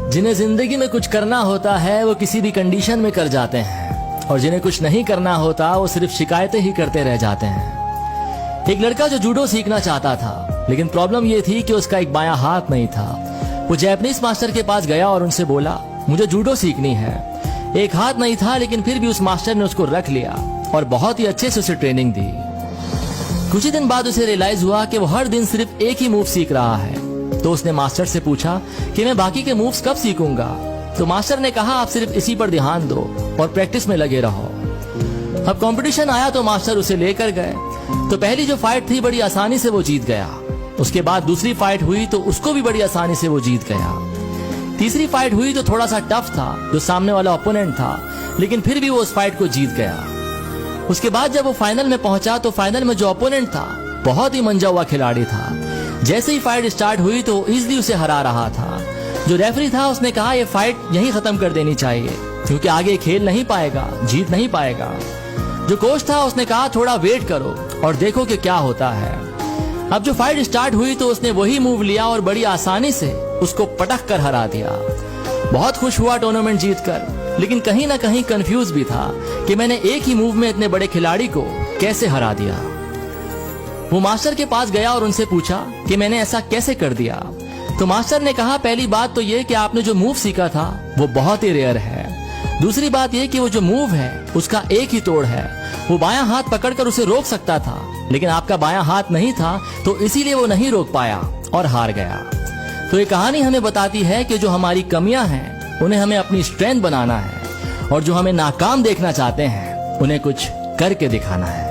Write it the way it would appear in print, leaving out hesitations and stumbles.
जिन्हें जिंदगी में कुछ करना होता है वो किसी भी कंडीशन में कर जाते हैं, और जिन्हें कुछ नहीं करना होता वो सिर्फ शिकायतें ही करते रह जाते हैं। एक लड़का जो जूडो सीखना चाहता था, लेकिन प्रॉब्लम ये थी कि उसका एक बायां हाथ नहीं था। वो जापानीज मास्टर के पास गया और उनसे बोला, मुझे जूडो सीखनी है। एक हाथ नहीं था, लेकिन फिर भी उस मास्टर ने उसको रख लिया और बहुत ही अच्छे से उसे ट्रेनिंग दी। कुछ ही दिन बाद उसे रियलाइज हुआ कि वो हर दिन सिर्फ एक ही मूव सीख रहा है। तो उसने मास्टर से पूछा कि मैं बाकी के मूव्स कब सीखूंगा। तो मास्टर ने कहा, आप सिर्फ इसी पर ध्यान दो और प्रैक्टिस में लगे रहो। अब कंपटीशन आया तो मास्टर उसे लेकर गए। तो पहली जो फाइट थी बड़ी आसानी से वो जीत गया। उसके बाद दूसरी फाइट हुई तो उसको भी बड़ी आसानी से वो जीत गया। तीसरी फाइट हुई तो थोड़ा सा टफ था, जो सामने वाला ओपोनेंट था, लेकिन फिर भी वो उस फाइट को जीत गया। उसके बाद जब वो फाइनल में पहुंचा तो फाइनल में जो ओपोनेंट था बहुत ही मंजा हुआ खिलाड़ी था। जैसे ही फाइट स्टार्ट हुई तो इजीली उसे हरा रहा था। जो रेफरी था उसने कहा, ये फाइट यहीं खत्म कर देनी चाहिए, क्योंकि आगे खेल नहीं पाएगा, जीत नहीं पाएगा। जो कोच था उसने कहा, थोड़ा वेट करो और देखो कि क्या होता है। अब जो फाइट स्टार्ट हुई तो उसने वही मूव लिया और बड़ी आसानी से उसको पटक कर हरा दिया। बहुत खुश हुआ टूर्नामेंट जीतकर, लेकिन कहीं ना कहीं कंफ्यूज भी था कि मैंने एक ही मूव में इतने बड़े खिलाड़ी को कैसे हरा दिया। वो मास्टर के पास गया और उनसे पूछा कि मैंने ऐसा कैसे कर दिया। तो मास्टर ने कहा, पहली बात तो ये कि आपने जो मूव सीखा था वो बहुत ही रेयर है। दूसरी बात ये कि वो जो मूव है उसका एक ही तोड़ है। वो बायां हाथ पकड़कर उसे रोक सकता था, लेकिन आपका बायां हाथ नहीं था, तो इसीलिए वो नहीं रोक पाया और हार गया। तो ये कहानी हमें बताती है कि जो हमारी कमियां हैं उन्हें हमें अपनी स्ट्रेंथ बनाना है, और जो हमें नाकाम देखना चाहते हैं उन्हें कुछ करके दिखाना है।